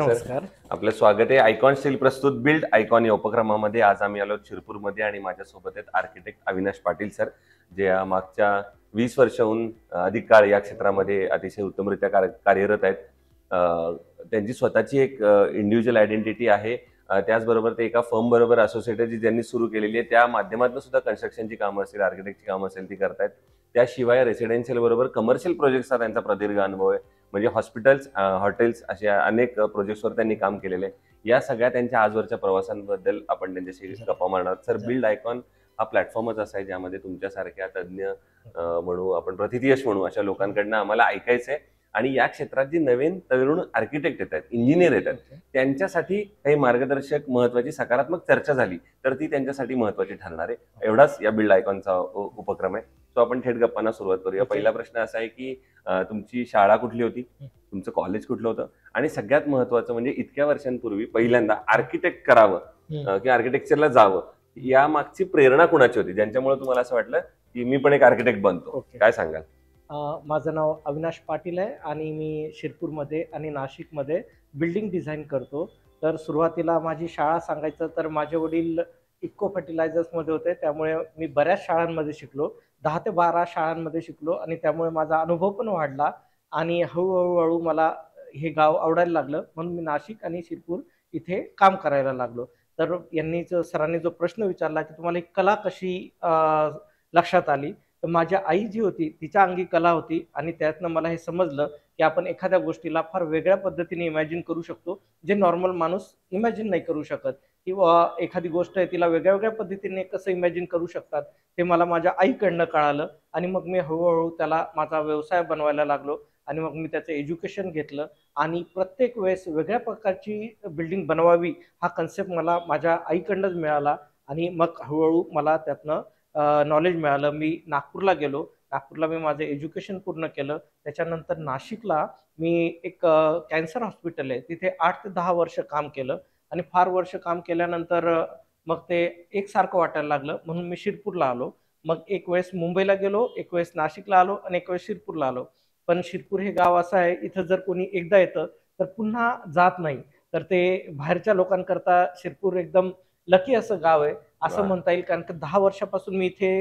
नमस्कार सर, आपलं स्वागत आहे आयकॉन स्टील प्रस्तुत बिल्ड आयकॉन या उपक्रमामध्ये. आज आम्ही आलो शिरपूरमध्ये आणि माझ्यासोबत आहेत आर्किटेक्ट अविनाश पाटील सर, जे मागच्या 20 वर्षाहून अधिक काळ या क्षेत्रामध्ये अतिशय उत्तमरित्या कार्यरत आहेत. त्यांची स्वतःची एक इंडिव्हिज्युअल आयडेंटिटी आहे. त्याचबरोबर ते एका फर्म बरोबर असोसिएटेड ज्यांनी सुरू केलेली आहे, त्या माध्यमातून सुद्धा कन्स्ट्रक्शनची कामं असतील, आर्किटेक्टची कामं असेल ती करतायत. त्याशिवाय रेसिडेन्शियल बरोबर कमर्शियल प्रोजेक्टचा त्यांचा प्रदीर्घ अनुभव आहे. म्हणजे हॉस्पिटल्स, हॉटेल्स अशा अनेक प्रोजेक्ट्सवर त्यांनी काम केलेले आहे. या सगळ्या त्यांच्या आजवरच्या प्रवासांबद्दल आपण त्यांच्याशी गप्पा मारणार. सर, बिल्ड आयकॉन हा प्लॅटफॉर्मच असा आहे ज्यामध्ये तुमच्यासारख्या तज्ज्ञ म्हणू, आपण प्रतिथयश म्हणू, अशा लोकांकडनं आम्हाला ऐकायचंय. आणि या क्षेत्रात जी नवीन तरुण आर्किटेक्ट येतात, इंजिनियर येतात, त्यांच्यासाठी काही मार्गदर्शक महत्वाची सकारात्मक चर्चा झाली तर ती त्यांच्यासाठी महत्वाची ठरणार आहे. एवढाच या बिल्ड आयकॉनचा उपक्रम आहे. सो आपण थेट गप्पांना सुरुवात करूया. पहिला प्रश्न असा आहे की तुमची शाळा कुठली होती, तुमचं कॉलेज कुठलं होतं, आणि सगळ्यात महत्वाचं म्हणजे इतक्या वर्षांपूर्वी पहिल्यांदा आर्किटेक्ट करावं किंवा आर्किटेक्चरला जावं, या मागची प्रेरणा कुणाची होती, ज्यांच्यामुळे तुम्हाला असं वाटलं की मी पण एक आर्किटेक्ट बनतो? काय सांगाल? माझं नाव अविनाश पाटील आहे आणि मी शिरपूरमध्ये आणि नाशिकमध्ये बिल्डिंग डिझाईन करतो. तर सुरुवातीला माझी शाळा सांगायचं तर माझे वडील इको फर्टिलायझर्समध्ये होते, त्यामुळे मी बऱ्याच शाळांमध्ये शिकलो, 10 ते 12 शाळांमध्ये शिकलो आणि त्यामुळे माझा अनुभव पण वाढला आणि हळूहळू मला हे गाव आवडायला लागलं. म्हणून मी नाशिक आणि शिरपूर इथे काम करायला लागलो. तर सरांनी जो प्रश्न विचारला की तुम्हाला ही कला कशी लक्षात आली, तर माझ्या आई जी होती तिच्या अंगी कला होती आणि त्यातनं मला हे समजलं की आपण एखाद्या गोष्टीला फार वेगळ्या पद्धतीने इमॅजिन करू शकतो, जे नॉर्मल माणूस इमॅजिन नाही करू शकत, किंवा एखादी गोष्ट आहे तिला वेगळ्या वेगळ्या पद्धतीने कसं इमॅजिन करू शकतात ते मला माझ्या आईकडनं कळालं. आणि मग मी हळूहळू त्याला माझा व्यवसाय बनवायला लागलो आणि मग मी त्याचं एज्युकेशन घेतलं आणि प्रत्येक वेळेस वेगळ्या प्रकारची बिल्डिंग बनवावी हा कन्सेप्ट मला माझ्या आईकडनंच मिळाला आणि मग हळूहळू मला त्यातनं नॉलेज मिळालं. मी नागपूरला गेलो, नागपूरला मी माझं एज्युकेशन पूर्ण केलं. त्याच्यानंतर नाशिकला मी एक कॅन्सर हॉस्पिटल आहे, तिथे 8 ते 10 वर्ष काम केलं आणि फार वर्ष काम केल्यानंतर मग ते एकसारखं वाटायला लागलं, म्हणून मी शिरपूरला आलो. मग एक वेळेस मुंबईला गेलो, एक वेळेस नाशिकला आलो आणि एक वेळेस शिरपूरला आलो. पण शिरपूर हे गाव असं आहे, इथं जर कोणी एकदा येतं तर पुन्हा जात नाही. तर ते बाहेरच्या लोकांकरता शिरपूर एकदम लकी असं गाव आहे असं म्हणता येईल, कारण की 10 वर्षापासून मी इथे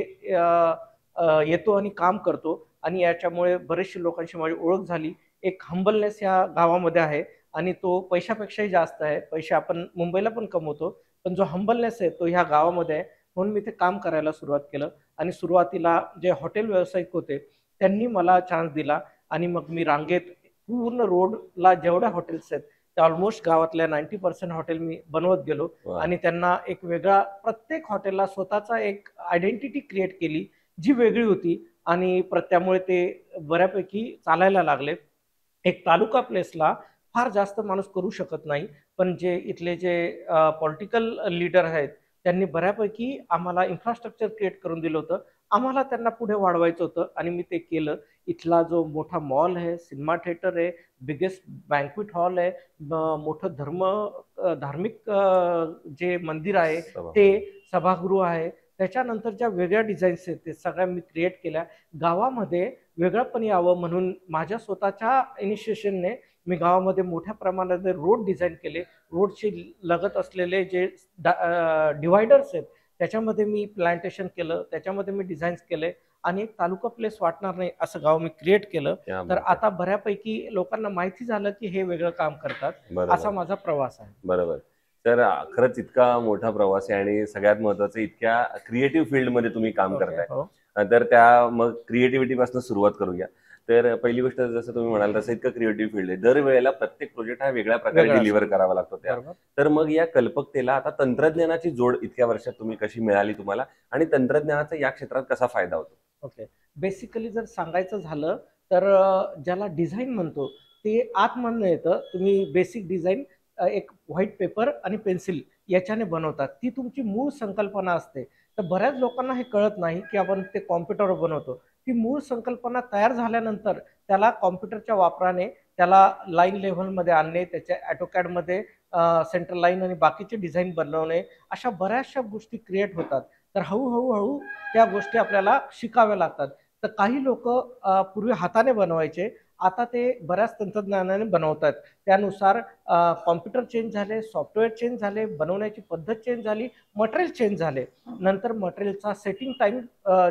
येतो आणि काम करतो आणि याच्यामुळे बरेचशे लोकांशी माझी ओळख झाली. एक हंबलनेस या गावामध्ये आहे आणि तो पैशापेक्षाही जास्त आहे. पैसे आपण मुंबईला पण कमवतो, पण जो हंबलनेस आहे तो ह्या गावामध्ये आहे. म्हणून मी ते काम करायला सुरुवात केलं आणि सुरुवातीला जे हॉटेल व्यावसायिक होते त्यांनी मला चान्स दिला आणि मग मी रांगेत पूर्ण रोडला जेवढ्या हॉटेल्स आहेत त्या ऑलमोस्ट गावातल्या 90% हॉटेल मी बनवत गेलो आणि त्यांना एक वेगळा, प्रत्येक हॉटेलला स्वतःचा एक आयडेंटिटी क्रिएट केली जी वेगळी होती आणि त्यामुळे ते बऱ्यापैकी चालायला लागले. एक तालुका प्लेसला फार जास्त माणूस करू शकत नाही, पण जे इथले जे पॉलिटिकल लीडर आहेत त्यांनी बऱ्यापैकी आम्हाला इन्फ्रास्ट्रक्चर क्रिएट करून दिलं होतं. आम्हाला त्यांना पुढे वाढवायचं होतं आणि मी ते केलं. इथला जो मोठा मॉल आहे, सिनेमा थिएटर आहे, बिगेस्ट बँक्वेट हॉल आहे, मोठं धार्मिक जे मंदिर आहे ते सभागृह आहे, त्याच्यानंतर ज्या वेगळ्या डिझाईन्स आहेत ते सगळ्या मी क्रिएट केल्या. गावामध्ये वेगळंपण यावं म्हणून माझ्या स्वतःच्या इनिशिएशनने मी गावामध्ये मोठ्या प्रमाणात रोड डिझाईन केले. रोडशी लगत असलेले जे डिवायडर्स आहेत त्याच्यामध्ये मी प्लांटेशन केलं, त्याच्यामध्ये मी डिझाईन्स केले आणि एक तालुका प्लेस वाटणार नाही असं गाव मी क्रिएट केलं. तर आता बऱ्यापैकी लोकांना माहिती झालं की हे वेगळं काम करतात. असा माझा प्रवास आहे. बरोबर. तर खरंच इतका मोठा प्रवास आहे आणि सगळ्यात महत्वाचं इतक्या क्रिएटिव्ह फील्डमध्ये तुम्ही काम करताय. तर त्या मग क्रिएटिव्हिटी पासून सुरुवात करूया. तर पहिली गोष्ट, जसं तुम्ही म्हणाल तसं इतकं क्रिएटिव्ह फील्ड आहे, दरवेळेला प्रत्येक प्रोजेक्ट हा वेगळ्या प्रकारे डिलिव्हर करावा लागतो त्या. तर मग या कल्पकतेला आता तंत्रज्ञानाची जोड इतक्या वर्षात तुम्ही कशी मिळाली तुम्हाला, आणि तंत्रज्ञानाचा या क्षेत्रात कसा फायदा होतो? ओके, बेसिकली जर सांगायचं झालं तर ज्याला डिझाईन म्हणतो ते आतमधनं येतं. तुम्ही बेसिक डिझाईन एक व्हाईट पेपर आणि पेन्सिल याच्याने बनवतात, ती तुमची मूळ संकल्पना असते. तर बऱ्याच लोकांना हे कळत नाही की आपण ते कॉम्प्युटरवर बनवतो. ती मूळ संकल्पना तयार झाल्यानंतर त्याला कॉम्प्युटरच्या वापराने त्याला लाईन लेव्हलमध्ये आणणे, त्याच्या ऑटोकॅडमध्ये सेंट्रल लाईन आणि बाकीचे डिझाईन बनवणे, अशा बऱ्याचशा गोष्टी क्रिएट होतात. तर हळूहळू त्या गोष्टी आपल्याला शिकाव्या लागतात. तर काही लोक पूर्वी हाताने बनवायचे आता ते बऱ्याच तंत्रज्ञानाने बनवतात. त्यानुसार कॉम्प्युटर चेंज झाले, सॉफ्टवेअर चेंज झाले, बनवण्याची पद्धत चेंज झाली, मटेरियल चेंज झाले. नंतर मटेरियलचा सेटिंग टाइम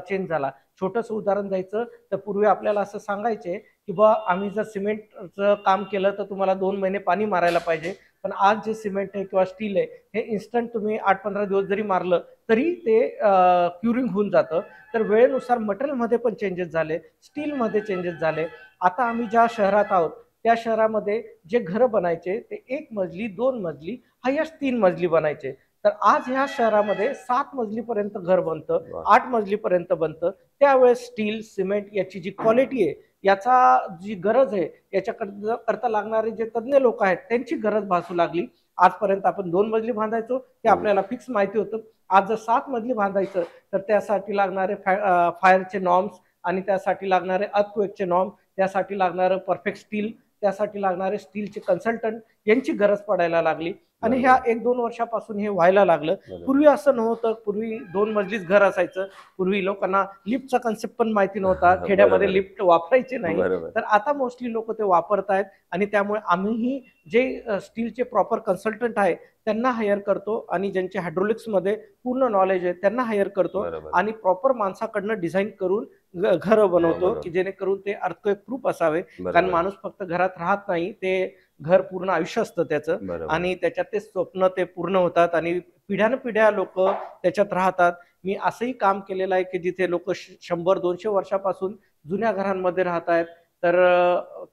चेंज झाला. छोटंसं उदाहरण द्यायचं तर पूर्वी आपल्याला असं सांगायचे की बा आम्ही जर सिमेंटचं काम केलं तर तुम्हाला 2 महिने पाणी मारायला पाहिजे. पण आज जे सिमेंट आहे किंवा स्टील आहे हे इन्स्टंट तुम्ही 8-15 दिवस जरी मारलं तरी ते क्युरिंग होऊन जातं. तर वेळेनुसार मटेरियलमध्ये पण चेंजेस झाले, स्टीलमध्ये चेंजेस झाले. आता आम्ही ज्या शहरात आहोत त्या शहरामध्ये जे घरं बनायचे ते 1 मजली, 2 मजली, हायस्ट 3 मजली बनायचे. तर आज ह्या शहरामध्ये 7 मजलीपर्यंत घर बनतं, वा. 8 मजलीपर्यंत बनतं. त्यावेळेस स्टील, सिमेंट याची जी क्वालिटी आहे, याचा जी गरज आहे, करता लागणारे जे तज्ञ लोक आहेत त्यांची गरज भासू लागली. आजपर्यंत आपण 2 मजली बांधायचो ते आपल्याला फिक्स माहिती होतं. आज जर 7 मजली बांधायचं तर त्यासाठी लागणारे फायरचे नॉर्म्स आणि त्यासाठी लागणारे अर्थक्वेकचे नॉर्म, त्यासाठी लागणारं परफेक्ट स्टील, त्यासाठी लागणारे स्टीलचे कन्सल्टंट यांची गरज पडायला लागली. आणि ह्या 1-2 वर्षापासून हे व्हायला लागलं. पूर्वी असं नव्हतं. पूर्वी 2 मजलीच घर असायचं. पूर्वी लोकांना लिफ्टचा कन्सेप्ट पण माहिती नव्हता. खेड्यामध्ये लिफ्ट वापरायचे नाही. तर आता मोस्टली लोक ते वापरतायत आणि त्यामुळे आम्हीही जे स्टीलचे प्रॉपर कन्सल्टंट आहे त्यांना हायर करतो आणि ज्यांचे हायड्रोलिक्समध्ये पूर्ण नॉलेज आहे त्यांना हायर करतो आणि प्रॉपर माणसाकडनं डिझाईन करून घरं बनवतो की जेणेकरून ते अर्थक्वेक प्रूफ असावे. कारण माणूस फक्त घरात राहत नाही, ते घर पूर्ण आयुष्य असतं त्याचं आणि त्याच्यात ते स्वप्न ते पूर्ण होतात आणि पिढ्यानपिढ्या लोक त्याच्यात राहतात. मी असंही काम केलेलं आहे की जिथे लोक 100-200 वर्षापासून जुन्या घरांमध्ये राहत आहेत. तर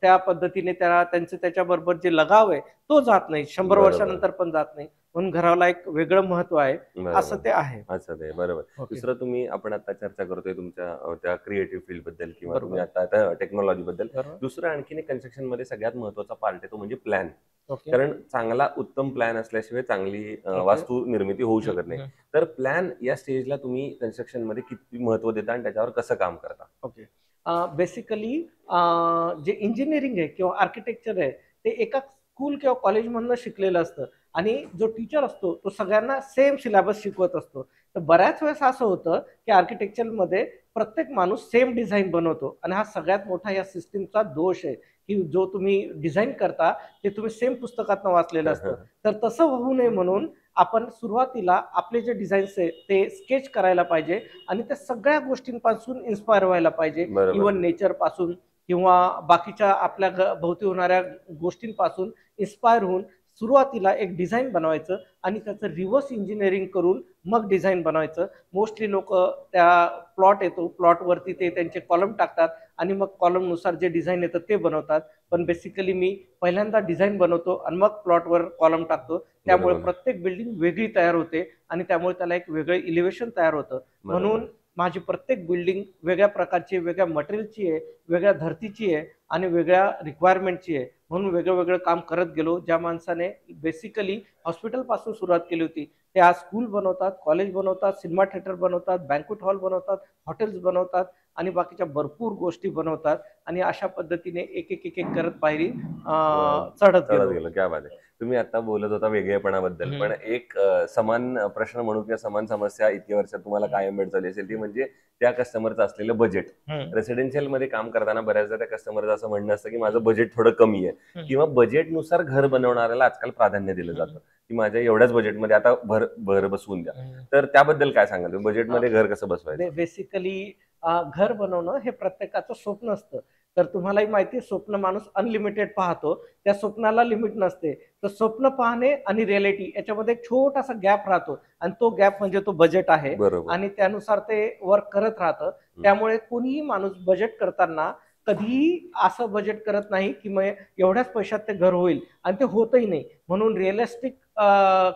त्या पद्धतीने त्यांचं त्याच्याबरोबर जे लगाव आहे तो जात नाही, 100 वर्षानंतर पण जात नाही. म्हणून घराला एक वेगळं महत्व आहे. असं ते आहे. असं ते बरोबर. दुसरं तुम्ही आपण आता चर्चा करतोय तुमच्या त्या क्रिएटिव्ह फील्ड बद्दल किंवा तुम्ही आता टेक्नॉलॉजी बद्दल. दुसरं आणखीन एक कन्स्ट्रक्शन मध्ये सगळ्यात महत्वाचा पार्ट आहे तो म्हणजे प्लॅन. कारण चांगला उत्तम प्लॅन असल्याशिवाय चांगली वास्तू निर्मिती होऊ शकत नाही. तर प्लॅन या स्टेजला तुम्ही कन्स्ट्रक्शन मध्ये किती महत्व देता आणि त्याच्यावर कसं काम करता? ओके. बेसिकली जे इंजिनिअरिंग आहे किंवा आर्किटेक्चर आहे ते एका स्कूल किंवा कॉलेजमधनं शिकलेलं असतं आणि जो टीचर असतो तो सगळ्यांना सेम सिलेबस शिकवत असतो. तर बऱ्याच वेळेस असं होतं की आर्किटेक्चरमध्ये प्रत्येक माणूस सेम डिझाईन बनवतो आणि हा सगळ्यात मोठा या सिस्टीमचा दोष आहे की जो तुम्ही डिझाईन करता ते तुम्ही सेम पुस्तकातनं वाचलेलं असतं. तर तसं होऊ नये म्हणून आपण सुरुवातीला आपले जे डिझाईन्स आहे ते स्केच करायला पाहिजे आणि त्या सगळ्या गोष्टींपासून इन्स्पायर व्हायला पाहिजे. इव्हन नेचर पासून किंवा बाकीच्या आपल्या भोवती होणाऱ्या गोष्टींपासून इन्स्पायर होऊन सुरुवातीला एक डिझाईन बनवायचं आणि त्याचं रिव्हर्स इंजिनिअरिंग करून मग डिझाईन बनवायचं. मोस्टली लोक त्या प्लॉट येतो, प्लॉटवरती ते त्यांचे कॉलम टाकतात आणि मग कॉलमनुसार जे डिझाईन येतं ते बनवतात. पण बेसिकली मी पहिल्यांदा डिझाईन बनवतो आणि मग प्लॉटवर कॉलम टाकतो. त्यामुळे प्रत्येक बिल्डिंग वेगळी तयार होते आणि त्यामुळे त्याला एक वेगळं इलिव्हेशन तयार होतं. म्हणून माझी प्रत्येक बिल्डिंग वेगळ्या प्रकारची, वेगळ्या मटेरियलची आहे, वेगळ्या धर्तीची आहे आणि वेगळ्या रिक्वायरमेंटची आहे. म्हणून वेगळं वेगळं काम करत गेलो. ज्या माणसाने बेसिकली हॉस्पिटलपासून सुरुवात केली होती ते आज स्कूल बनवतात, कॉलेज बनवतात, सिनेमा थिएटर बनवतात, बँक्वेट हॉल बनवतात, हॉटेल्स बनवतात आणि बाकीच्या भरपूर गोष्टी बनवतात आणि अशा पद्धतीने एक एक एक एक करत पायरी चढत गेलो. क्या बात आहे. तुम्ही आता बोलत होता वेगळेपणाबद्दल, पण एक समान प्रश्न म्हणू किंवा समान समस्या इतक्या वर्षात तुम्हाला कायम भेट झाली असेल ती म्हणजे त्या कस्टमरचं असलेलं बजेट. रेसिडेन्शियल मध्ये काम करताना बऱ्याचदा त्या कस्टमरचं असं म्हणणं असतं की माझं बजेट थोडं कमी आहे किंवा बजेटनुसार घर बनवणाऱ्याला आजकाल प्राधान्य दिलं जातं की माझ्या एवढ्याच बजेटमध्ये आता भर बसवून द्या. तर त्याबद्दल काय सांगाल? बजेटमध्ये घर कसं बसवायचं? बेसिकली घर बनवणं हे प्रत्येकाचं स्वप्न असतं. तर तुम्हालाही माहिती आहे स्वप्न माणूस अनलिमिटेड पाहतो, त्या स्वप्नाला लिमिट नसते. तर स्वप्न पाहणे आणि रियालिटी याच्यामध्ये एक छोटासा गॅप राहतो आणि तो गॅप म्हणजे तो बजेट आहे आणि त्यानुसार ते वर्क करत राहतं. त्यामुळे कोणीही माणूस बजेट करताना कधीही असं बजेट करत नाही की मग एवढ्याच पैशात ते घर होईल आणि ते होतही नाही. म्हणून रिअलिस्टिक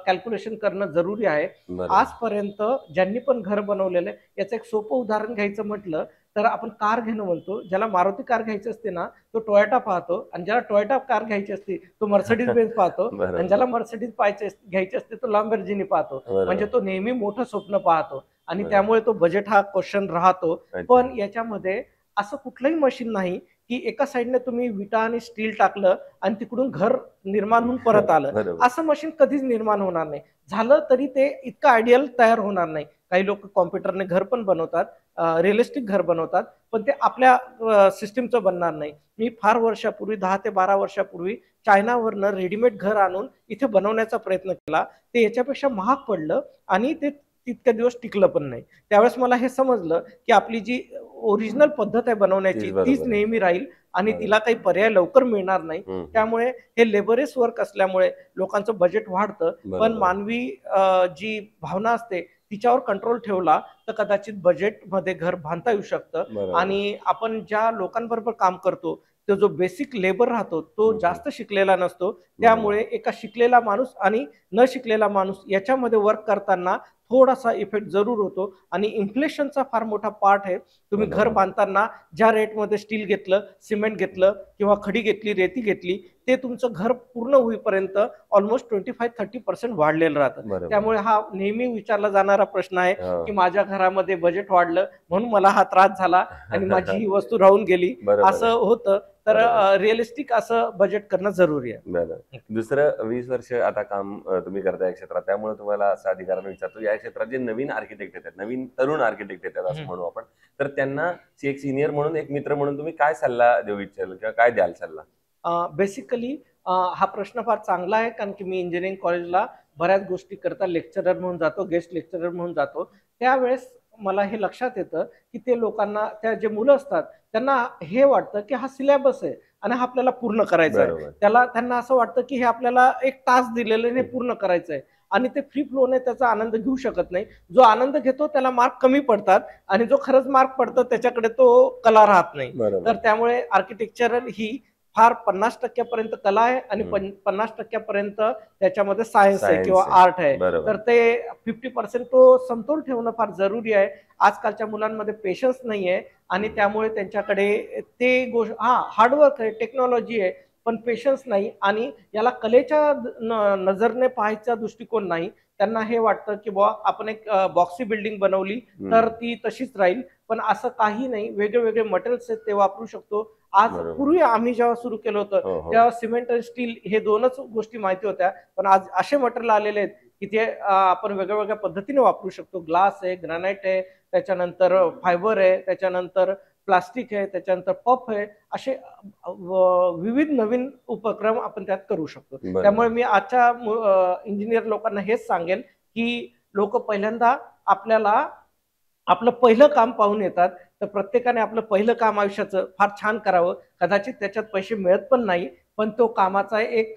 कॅल्क्युलेशन करणं जरुरी आहे. आजपर्यंत ज्यांनी पण घर बनवलेलं आहे याचं एक सोपं उदाहरण घ्यायचं म्हटलं तर आपण कार घेणं म्हणतो. ज्याला मारुती कार घ्यायची असते ना तो टोयोटा पाहतो आणि ज्याला टोयोटा कार घ्यायची असते तो मर्सिडीज बेन्झ पाहतो आणि ज्याला मर्सिडीज घ्यायची असते तो लॅम्बोर्गिनी पाहतो. म्हणजे तो नेहमी मोठं स्वप्न पाहतो आणि त्यामुळे तो बजेट हा क्वेश्चन राहतो. पण याच्यामध्ये असं कुठलंही मशीन नाही की एका साईडने तुम्ही विटा आणि स्टील टाकलं आणि तिकडून घर निर्माण होऊन परत आलं, बरोबर. असं मशीन कधीच निर्माण होणार नाही. झालं तरी ते इतकं आयडियल तयार होणार नाही. काही लोक कॉम्प्युटरने घर पण बनवतात, रिअलिस्टिक घर बनवतात, पण ते आपल्या सिस्टीमचं बनणार नाही. मी फार वर्षापूर्वी 10 ते 12 वर्षापूर्वी चायनावरनं रेडीमेड घर आणून इथे बनवण्याचा प्रयत्न केला. ते याच्यापेक्षा महाग पडलं आणि ते तितके दिवस टिकलं पण नाही. त्यावेळेस मला हे समजलं की आपली जी ओरिजिनल पद्धत आहे बनवण्याची तीच तीच बरोबर आहे. नेहमी राहील आणि बरोबर. तिला काही पर्याय लवकर मिळणार नाही. हम्म. त्यामुळे हे लेबरेस वर्क असल्यामुळे लोकांचं बजेट वाढतं, पण बरोबर. मानवी जी भावना असते तिच्यावर कंट्रोल ठेवला तर कदाचित बजेटमध्ये घर बांधता येऊ शकतं. बरोबर. आणि आपण ज्या लोकांबरोबर काम करतो तो जो बेसिक लेबर राहतो तो जास्त शिकलेला नसतो. त्यामुळे एका शिकलेला माणूस आणि न शिकलेला माणूस याच्यामध्ये वर्क करताना थोडासा इफेक्ट जरूर होतो आणि इन्फ्लेशनचा फार मोठा पार्ट आहे. तुम्ही घर बरोबर. बांधताना ज्या रेटमध्ये स्टील घेतलं, सिमेंट घेतलं किंवा खडी घेतली, रेती घेतली, ते तुमचं घर पूर्ण होईपर्यंत ऑलमोस्ट 25-30% वाढलेलं राहतं. बरोबर. त्यामुळे हा नेहमी विचारला जाणारा प्रश्न आहे हो. की माझ्या घरामध्ये बजेट वाढलं म्हणून मला हा त्रास झाला आणि माझी ही वस्तू राहून गेली, बरोबर असं आहे. होतं. तर बरोबर. रिअलिस्टिक असं बजेट करणं जरुरी आहे. बरं. दुसरं 20 वर्ष आता काम तुम्ही करताय या क्षेत्रात, त्यामुळे तुम्हाला असं अधिकाराने विचारतो, या क्षेत्रात जे नवीन आर्किटेक्ट येतात, नवीन तरुण आर्किटेक्ट येतात असं म्हणू आपण, तर त्यांना एक सिनियर म्हणून, एक मित्र म्हणून तुम्ही काय सल्ला देऊ इच्छाल किंवा काय द्याल सल्ला? बेसिकली हा प्रश्न फार चांगला आहे, कारण की मी इंजिनिअरिंग कॉलेजला बऱ्याच गोष्टी करता लेक्चरर म्हणून जातो, गेस्ट लेक्चरर म्हणून जातो. त्यावेळेस मला हे लक्षात येतं की ते लोकांना, त्या जे मुलं असतात त्यांना हे वाटतं की हा सिलेबस आहे आणि हा आपल्याला पूर्ण करायचा आहे. बरोबर. त्यांना असं वाटतं की हे आपल्याला एक टास्क दिलेलं आहे, हे पूर्ण करायचं आहे आणि ते फ्री फ्लोने त्याचा आनंद घेऊ शकत नाही. जो आनंद घेतो त्याला मार्क कमी पडतात आणि जो खरंच मार्क पडतो त्याच्याकडे तो कला राहत नाही. बरोबर. तर त्यामुळे आर्किटेक्चर ही फार 50% पर्यंत कला आहे आणि 50% पर्यंत त्याच्यामध्ये सायन्स आहे किंवा आर्ट आहे. बरोबर. तर ते 50% तो समतोल ठेवणं फार जरुरी आहे. आजकालच्या मुलांमध्ये पेशन्स नाहीये आणि त्यामुळे त्यांच्याकडे ते गोष्ट, हार्डवर्क आहे, टेक्नॉलॉजी आहे, पण पेशन्स नाही आणि याला कलेच्या नजरने पाहायचा दृष्टिकोन नाही. त्यांना हे वाटतं की बुवा आपण एक बॉक्सी बिल्डिंग बनवली तर ती तशीच राहील, पण असं काही नाही. वेगळे वेगळे मटेरियल्स आहेत ते वापरू शकतो. आज बरोबर. पूर्वी आम्ही जेव्हा सुरू केलं होतं हो, हो. तेव्हा सिमेंट आणि स्टील हे दोनच गोष्टी माहिती होत्या, पण आज असे मटेरियल आलेले आहेत की ते आपण वेगळ्या वेगळ्या पद्धतीने वापरू शकतो. ग्लास आहे, ग्रॅनाइट आहे, त्याच्यानंतर फायबर आहे, त्याच्यानंतर प्लास्टिक आहे, त्याच्यानंतर पफ आहे, असे विविध नवीन उपक्रम आपण त्यात करू शकतो. बरोबर. त्यामुळे मी आजच्या इंजिनियर लोकांना हेच सांगेल की लोक पहिल्यांदा आपल्याला आपलं पहिलं काम पाहून येतात, तर प्रत्येकाने आपलं पहिलं काम आयुष्याचं फार छान करावं. कदाचित त्याच्यात पैसे मिळत पण नाही, पण तो कामाचा एक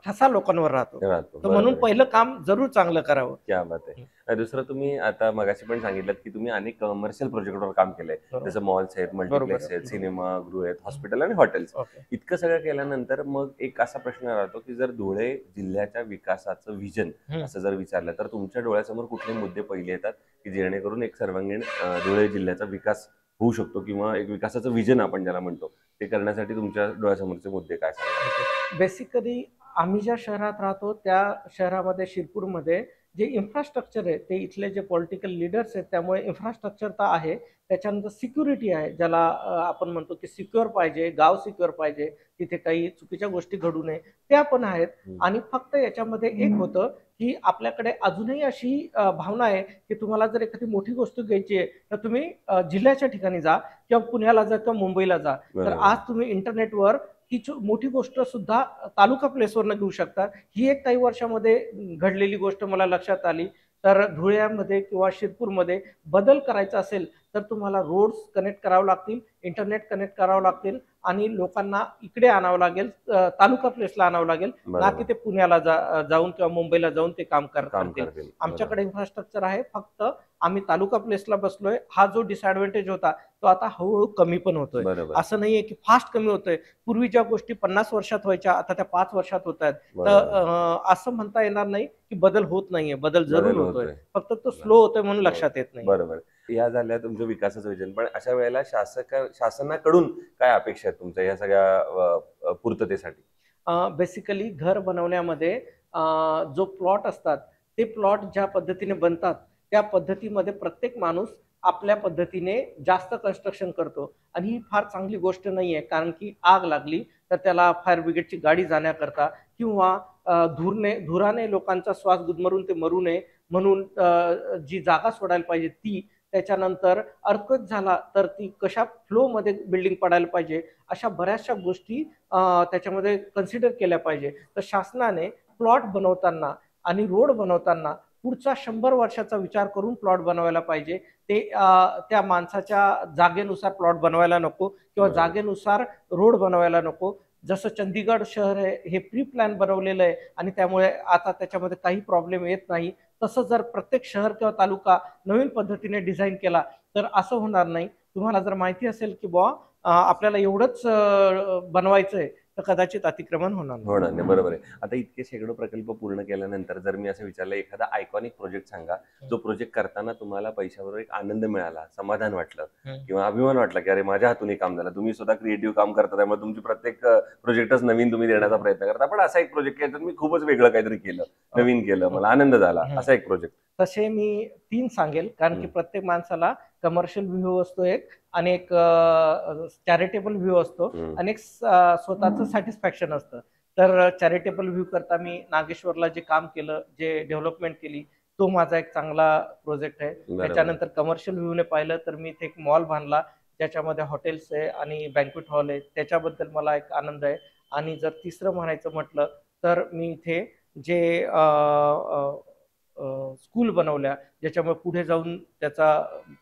ठसा लोकांवर राहतो. राहतो. तर म्हणून बरोबर. पहिलं काम जरूर चांगलं करावं. क्या बात आहे. दुसरं, तुम्ही आता मगाशी पण सांगितलं की तुम्ही अनेक कमर्शियल प्रोजेक्टवर काम केलंय, बरोबर. जसं मॉल्स आहेत, मल्टिप्लेक्स आहेत, बरोबर. सिनेमागृह आहेत, हॉस्पिटल आणि हॉटेल्स. ओके. इतकं सगळं केल्यानंतर मग एक असा प्रश्न राहतो की जर धुळे जिल्ह्याच्या विकासाचं विजन असं जर विचारलं तर तुमच्या डोळ्यासमोर कुठले मुद्दे पहिले येतात की जेणेकरून एक सर्वांगीण धुळे जिल्ह्याचा विकास होऊ शकतो, किंवा एक विकासाचं विजन आपण ज्याला म्हणतो, ते करण्यासाठी तुमच्या डोळ्यासमोरचे मुद्दे काय सांगाल? बेसिकली आम्ही ज्या शहरात राहतो त्या शहरामध्ये, शिरपूरमध्ये जे इन्फ्रास्ट्रक्चर आहे ते इथले जे पॉलिटिकल लीडर्स आहेत, त्यामुळे इन्फ्रास्ट्रक्चर तर आहे. त्याच्यानंतर सिक्युरिटी आहे, ज्याला आपण म्हणतो की सिक्युअर पाहिजे, गाव सिक्युअर पाहिजे, तिथे काही चुकीच्या गोष्टी घडू नये, त्या पण आहेत. आणि फक्त याच्यामध्ये एक होतं की आपल्याकडे अजूनही अशी भावना आहे की तुम्हाला जर एखादी मोठी गोष्ट घ्यायची आहे तर तुम्ही जिल्ह्याच्या ठिकाणी जा किंवा पुण्याला जा किंवा मुंबईला जा. तर आज तुम्ही इंटरनेटवर ती मोठी गोष्ट सुद्धा तालुका प्लेसवरनं घेऊ शकता. ही एक काही वर्षामध्ये घडलेली गोष्ट मला लक्षात आली. तर धुळ्यामध्ये किंवा शिरपूरमध्ये बदल करायचा असेल तर तुम्हाला रोड्स कनेक्ट करावं लागतील, इंटरनेट कनेक्ट करावं लागतील आणि लोकांना इकडे आणावं लागेल, तालुका प्लेसला आणावं लागेल, ना की ते पुण्याला जाऊन किंवा मुंबईला जाऊन ते काम करतील. आमच्याकडे इन्फ्रास्ट्रक्चर आहे, फक्त आम्ही तालुका प्लेसला बसलोय. हा जो डिसएडव्हान्टेज होता तो आता हळूहळू कमी पण होतोय. असं नाहीये की फास्ट कमी होतोय. पूर्वी ज्या गोष्टी 50 वर्षात व्हायच्या आता त्या 5 वर्षात होत आहेत. तर असं म्हणता येणार नाही की बदल होत नाहीये, बदल जरूर होतोय, फक्त तो स्लो होतोय म्हणून लक्षात येत नाही. बरोबर. या झाल्या तुमचं विकासाचं विजन, पण अशा वेळेला शासनाकडून काय अपेक्षा आहेत तुमच्या या सगळ्या पूर्ततेसाठी? बेसिकली घर बनवण्यामध्ये जो प्लॉट असतात ते प्लॉट ज्या पद्धतीने बनतात त्या पद्धतीमध्ये प्रत्येक माणूस आपल्या पद्धतीने जास्त कन्स्ट्रक्शन करतो आणि ही फार चांगली गोष्ट नाही आहे, कारण की आग लागली तर त्याला फायर ब्रिगेडची गाडी जाण्याकरता किंवा धुराने लोकांचा श्वास गुदमरून ते मरू नये म्हणून जी जागा सोडायला पाहिजे ती, त्याच्यानंतर अर्थक्वेक झाला तर ती कशा फ्लोमध्ये बिल्डिंग पडायला पाहिजे, अशा बऱ्याचशा गोष्टी त्याच्यामध्ये कन्सिडर केल्या पाहिजे. तर शासनाने प्लॉट बनवताना आणि रोड बनवताना पुढचा 100 वर्षाचा विचार करून प्लॉट बनवायला पाहिजे. ते त्या माणसाच्या जागेनुसार प्लॉट बनवायला नको किंवा बरोबर. जागेनुसार रोड बनवायला नको. जसं चंदीगड शहर आहे हे प्री प्लॅन बनवलेलं आहे आणि त्यामुळे आता त्याच्यामध्ये काही प्रॉब्लेम येत नाही. तसं जर प्रत्येक शहर किंवा तालुका नवीन पद्धतीने डिझाईन केला तर असं होणार नाही. तुम्हाला जर माहिती असेल की बुवा आपल्याला एवढंच बनवायचं आहे तर कदाचित अतिक्रमण होणार नाही. होणार नाही, बरोबर आहे. आता इतके शेकडो प्रकल्प पूर्ण केल्यानंतर जर मी असं विचारलं, एखादा आयकॉनिक प्रोजेक्ट सांगा जो प्रोजेक्ट करताना तुम्हाला पैशाबरोबर एक आनंद मिळाला, समाधान वाटलं किंवा अभिमान वाटला की अरे माझ्या हातून हे काम झालं. तुम्ही स्वतः क्रिएटिव्ह काम करता त्यामुळे तुमची प्रत्येक प्रोजेक्टच नवीन तुम्ही देण्याचा प्रयत्न करता, पण असा एक प्रोजेक्ट याच्यात मी खूपच वेगळं काहीतरी केलं, नवीन केलं, मला आनंद झाला, असा एक प्रोजेक्ट. तसे मी 3 सांगेल, कारण की प्रत्येक माणसाला कमर्शियल व्ह्यू असतो एक आणि एक चॅरिटेबल व्ह्यू असतो आणि एक स्वतःचं सॅटिस्फॅक्शन असतं. तर चॅरिटेबल व्ह्यू करता मी नागेश्वरला जे काम केलं, जे डेव्हलपमेंट केली, तो माझा एक चांगला प्रोजेक्ट आहे. त्याच्यानंतर कमर्शियल व्ह्यूने पाहिलं तर मी इथे एक मॉल बांधला ज्याच्यामध्ये हॉटेल्स आहे आणि बँक्वेट हॉल आहे, त्याच्याबद्दल मला एक आनंद आहे. आणि जर तिसरं म्हणायचं म्हटलं तर मी इथे जे स्कूल बनवल्या ज्याच्यामुळे पुढे जाऊन त्याचा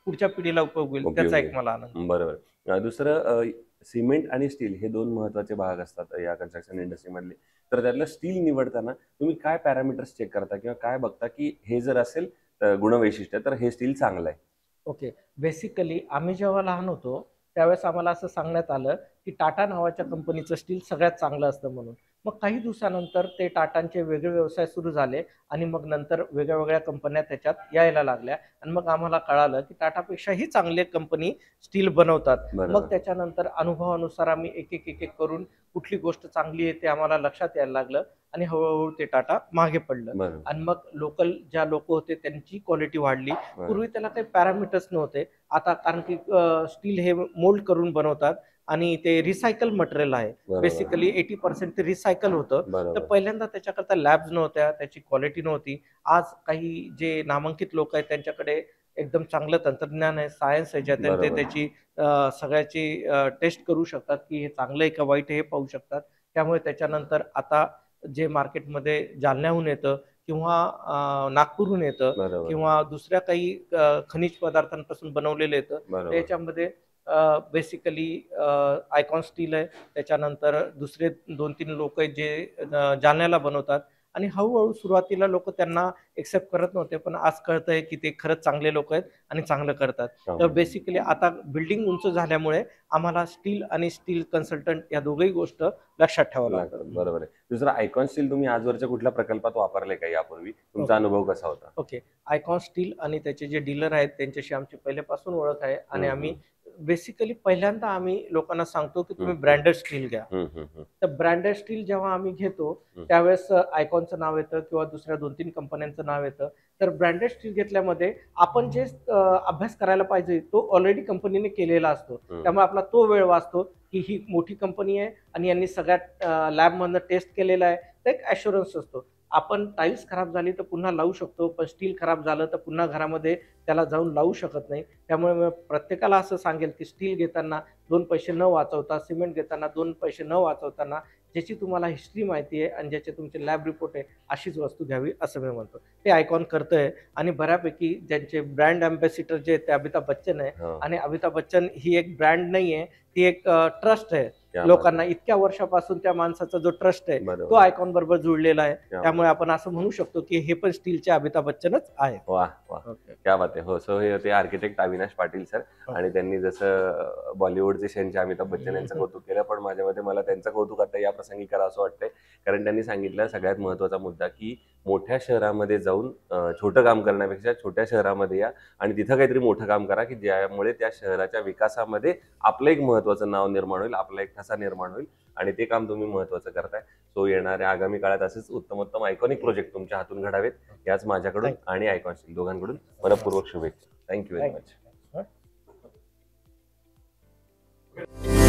पुढच्या पिढीला उपयोग होईल, त्याचा एक मला आनंद. बरोबर. दुसरं, सिमेंट आणि स्टील हे 2 महत्वाचे भाग असतात या कन्स्ट्रक्शन इंडस्ट्री मधले. तर त्यातलं स्टील निवडताना तुम्ही काय पॅरामीटर्स चेक करता किंवा काय बघता की हे जर असेल गुणवैशिष्ट्य तर हे स्टील चांगलं आहे? ओके. बेसिकली आम्ही जेव्हा लहान होतो त्यावेळेस आम्हाला असं सांगण्यात आलं की टाटा नावाच्या कंपनीचं स्टील सगळ्यात चांगलं असतं म्हणून. मग काही दिवसानंतर ते टाटांचे वेगळे व्यवसाय सुरू झाले आणि मग नंतर वेगळ्या वेगळ्या कंपन्या त्याच्यात यायला लागल्या आणि मग आम्हाला कळालं की टाटापेक्षाही चांगले कंपनी स्टील बनवतात. मग त्याच्यानंतर अनुभवानुसार आम्ही एक करून कुठली गोष्ट चांगली आहे ते आम्हाला लक्षात यायला लागलं आणि हळूहळू ते टाटा मागे पडलं आणि मग लोकल ज्या लोक होते त्यांची क्वालिटी वाढली. पूर्वी त्याला काही पॅरामीटर्स नव्हते. आता कारण की स्टील हे मोल्ड करून बनवतात आणि ते रिसायकल मटेरियल आहे. बेसिकली 80% ते रिसायकल होतं. तर पहिल्यांदा त्याच्याकरता लॅब्स नव्हत्या, त्याची क्वालिटी नव्हती. आज काही जे नामांकित लोक आहेत त्यांच्याकडे एकदम चांगलं तंत्रज्ञान आहे, सायन्स आहे, ज्यात ते त्याची सगळ्याची टेस्ट करू शकतात की हे चांगलं आहे का वाईट आहे हे पाहू शकतात. त्यामुळे त्याच्यानंतर आता जे मार्केटमध्ये जालन्याहून येतं किंवा नागपूरहून येतं किंवा दुसऱ्या काही खनिज पदार्थांपासून बनवलेलं येतं, त्याच्यामध्ये बेसिकली आयकॉन स्टील आहे. त्याच्यानंतर दुसरे 2-3 लोक आहेत जे जालन्याला बनवतात आणि हळूहळू सुरुवातीला लोक त्यांना एक्सेप्ट करत नव्हते, पण आज कळतंय की ते खरंच चांगले लोक आहेत आणि चांगलं करतात. तर बेसिकली आता बिल्डिंग उंच झाल्यामुळे आम्हाला स्टील आणि स्टील कन्सल्टंट या दोघही गोष्ट लक्षात ठेवावं लागतात. बरोबर आहे. दुसरं, आयकॉन स्टील तुम्ही आजवरच्या कुठल्या प्रकल्पात वापरले का यापूर्वी? तुमचा अनुभव कसा होता? ओके. आयकॉन स्टील आणि त्याचे जे डीलर आहेत त्यांच्याशी आमची पहिल्यापासून ओळख आहे आणि आम्ही बेसिकली पहिल्यांदा आम्ही लोकांना सांगतो की तुम्ही ब्रँडेड स्टील घ्या. तर ब्रँडेड स्टील जेव्हा आम्ही घेतो त्यावेळेस आयकॉनचं नाव येतं किंवा दुसऱ्या 2-3 कंपन्यांचं नाव येतं. तर ब्रँडेड स्टील घेतल्यामध्ये आपण जे अभ्यास करायला पाहिजे तो ऑलरेडी कंपनीने केलेला असतो. त्यामुळे आपला तो वेळ वाचतो की ही मोठी कंपनी आहे आणि यांनी सगळ्यात लॅबमधनं टेस्ट केलेला आहे, तर एक ॲश्युरन्स असतो. आपण टाईल्स खराब झाली तर पुन्हा लावू शकतो, पण स्टील खराब झालं तर पुन्हा घरामध्ये त्याला जाऊन लावू शकत नाही. त्यामुळे मी प्रत्येकाला असं सांगेल की स्टील घेताना 2 पैसे न वाचवता, सिमेंट घेताना 2 पैसे न वाचवताना ज्याची तुम्हाला हिस्ट्री माहिती आहे आणि ज्याचे तुमचे लॅब रिपोर्ट आहे अशीच वस्तू घ्यावी असं मी म्हणतो. ते आयकॉन करतंय आणि बऱ्यापैकी ज्यांचे ब्रँड अँबॅसिडर जे आहेत ते अमिताभ बच्चन आहे आणि अमिताभ बच्चन ही एक ब्रँड नाही आहे, ती एक ट्रस्ट आहे. लोकांना इतक्या वर्षापासून त्या माणसाचा जो ट्रस्ट आहे तो आयकॉन बरोबर जुळलेला आहे. त्यामुळे आपण असं म्हणू शकतो की हे पण स्टीलचे अमिताभ बच्चनच आहे. वा वा, क्या बात आहे. हो, सो हे होते आर्किटेक्ट अविनाश पाटील सर आणि त्यांनी जसं बॉलिवूडचे शहंशाह अमिताभ बच्चन यांचं कौतुक केलं, पण माझ्या मते मला त्यांचं कौतुक आता या प्रसंगी करावं असं वाटतंय. कारण त्यांनी सांगितलं सगळ्यात महत्वाचा मुद्दा की मोठ्या शहरामध्ये जाऊन छोटं काम करण्यापेक्षा छोट्या शहरामध्ये या आणि तिथं काहीतरी मोठं काम करा की ज्यामुळे त्या शहराच्या विकासामध्ये आपलं एक महत्वाचं नाव निर्माण होईल, आपला एक ठसा निर्माण होईल आणि ते काम तुम्ही महत्वाचं करताय. सो येणाऱ्या आगामी काळात असेच उत्तमोत्तम आयकॉनिक प्रोजेक्ट तुमच्या हातून घडावेत याच माझ्याकडून आणि आयकॉन स्टील दोघांकडून मनपूर्वक शुभेच्छा. Thank you very much. भेटू.